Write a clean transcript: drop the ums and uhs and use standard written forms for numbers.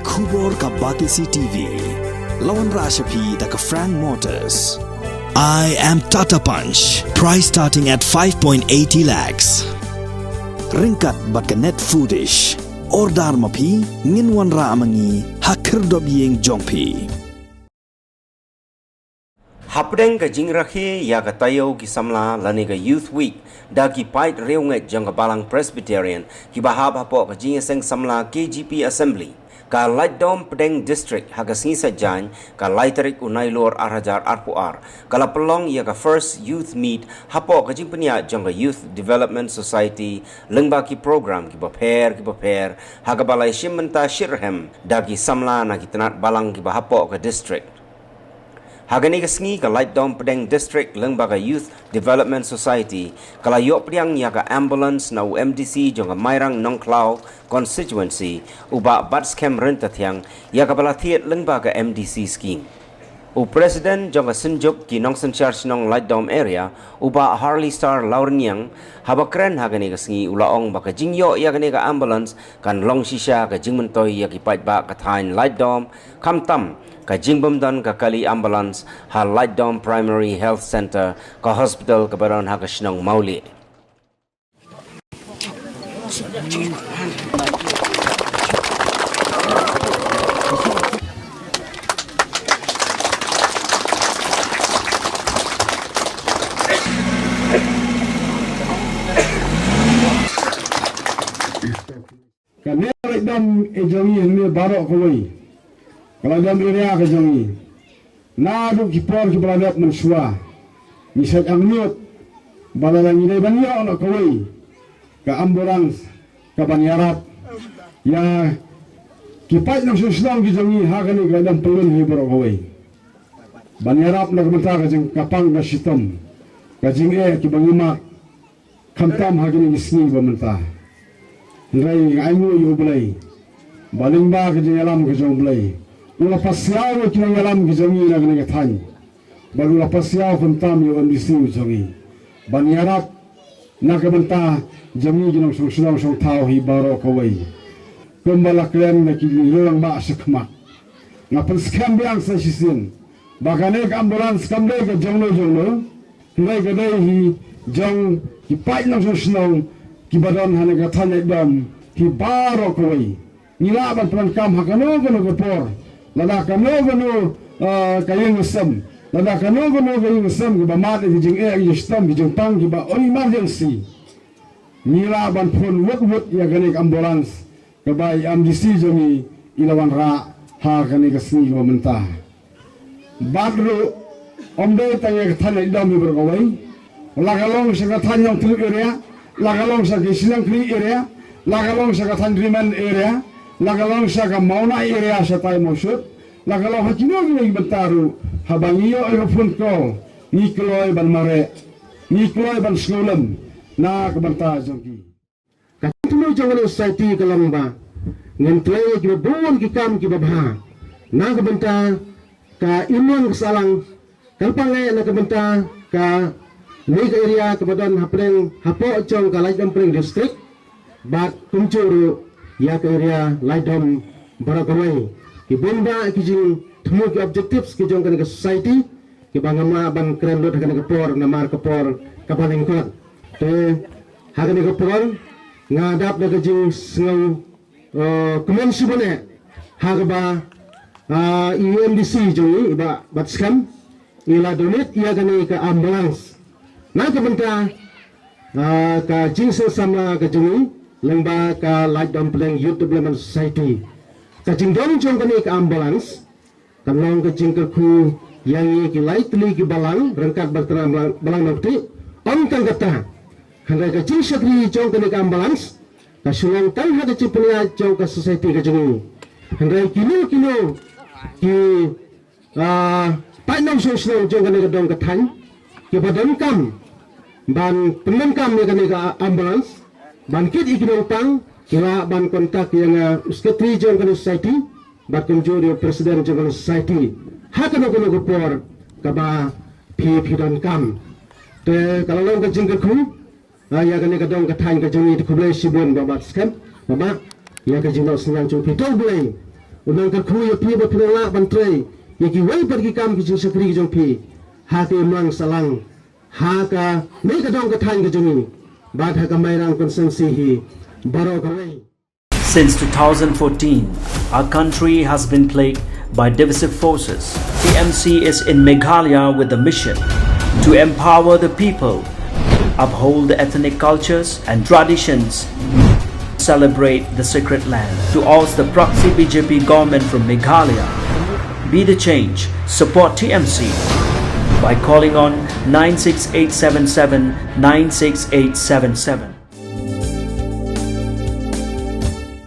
Kubor ka Batisi TV. Lawan Rashapi da ka Frank Motors. I am Tata Punch. Price starting at 5.80 lakhs. Ringkat bat ka net foodish. Ordar mapi nginwan ra amangi hakir dobyeng jongpi. Pdeng ka jingrakhi ya ka tayo ki samla lani ka Youth Week da ki pait reunget jang ka Balang Presbyterian ki bahab hapo ka jingeseng samla KGP Assembly ka Laitdom Pdeng District ha ka singisa jan ka Laiterik unailor arhajar arpuar kala pelong ya ka first youth meet hapo ka jingpenya jang ka Youth Development Society lengba ki program ki baper ha ka balai shimenta shirhem da ki samla na ki tenat Balang ki bahapo ka district. Hagani kasngi ka Laitdom Pdeng District lengba ka Youth Development Society kala yok Pdiang ya ka ambulance na UMDC jong ka Mairang Nongklau constituency uba batskem rentatiang ya ka balatiet lengba ka MDC scheme. U President jong ka Sinjuk ki Nongsen Church nong Laitdom area uba Harley Star Laurniang habakren hagani kasngi ulaong baka jingyo ya kani ka ambulance kan long shisha ka jingmentoy ya ki pait ba ka thain Laitdom kamtam ka jingbomdan ka kali ambulance ha Laitdom Primary Health Center ka hospital ka baron ha ka Shnong Mauli. Kami Laitdom ejongi hme barok koi. Kalau dalam area kejongi, nadu kipor kiperadat mensua, misal amniot, balalang ini banyak nak kawai, ke ambulans, ke banyarat, ya kipat nak suslang kejongi, hakani kadang pelun hibur kawai. Banyarat nak mentah kejeng kapang ke sitom, kejeng kibangimak, kamtam hakani isni bermentah. Rai ayu yu belai, baling ba kejeng alam kejong belai. Ula pasiaw kinang alam gijangi na ganang katany. Baru la pasiaw kentam yung ambisi ujangi. Banyarap nakabanta jangi ginang sungsunang sung tao hibaro kaway. Kumbalakren na kinilang ba sa kamak. Nga panskam biyang sa sisin. Baka nek ambulans kamday ka jongno. Kulay kaday hi jong hipait ng sungsunang kibadon hanagatan Laitdom hibaro kaway. Nilaban pelangkam hakano kapor. Lada kano kayong usam, lada kano kayong usam, kiba mati kijing kistam kijing pang kiba emergency. Nilaban pun wut ya kanik ambulans, kiba MDC jongi ilawan ra ha kanik kasni kiba mentah. Badru omdo tanya kathan Laitdom berkawai, lagalong sa kathan yung tulu area, lagalong sa kisilang kli area, lagalong sa kathan Riman area. Lagalong sa kamauna area sa tayo mosut, lagalong hakinog yung bentaru, habang iyo ay rupun ko, ni kloy ban mare, ni kloy ban skulam, na kabanta jongki. Katuloy jong ano society kalang ba, ngantuloy kibabuan kikam kibabha, na kabanta ka imang kasalang, kalpangay na kabanta ka ni ka area kabadan hapeng hapo jong ka Laitdom Pdeng District, bat kumjuru ya ke area Laitdom barakawai kibunda kijing temu ki objectives ki jong kan society ki bangama ban kren lot kan por namar kapor kapaling kot te hagan ko por ngadap na kijing sngau kemensi bone hagba UMDC jong iba batskam ila donate ia kan ke ambulance na kabenta ka jingso sama ka jong lengba ka Laitdom Pdeng Youth Development Society. Kajing dong jong kani ka ambulans, kanong kajing kerku yang ki Laitli ki Balang, rengkat berterang Balang nokti, on kang kata. Hanggang kajing syakri jong kani ka ambulans, kasulong tang hada cipunia jong ka society kajing. Hanggang kilo ki painong sosong jong kani ka dong katany, ki badon kam, ban pemen kam ni kani ka ambulans, Bangkit ikinong tang, kila ban kontak yang sekretari jong kan society, bat kumjuri presiden jong kan society. Hakan ako nagupor kaba pidan kam. Te kalau long kajing kerku, ya kan kadang katang kajing itu kublai sibun babat skam, baba ya kajing nak senang jong pitol boleh. unang terkhuya pi ba pinala bantre yaki wai par ki kam ki jing sakri ki jong pi ha ke mang salang ha ka me ka dong ka than ka jungi ba tha ka mai rang kon sang si hi baro ka wai. Since 2014, our country has been plagued by divisive forces. TMC is in Meghalaya with the mission to empower the people, uphold the ethnic cultures and traditions, celebrate the sacred land. To oust the proxy BJP government from Meghalaya, be the change, support TMC by calling on 96877 96877.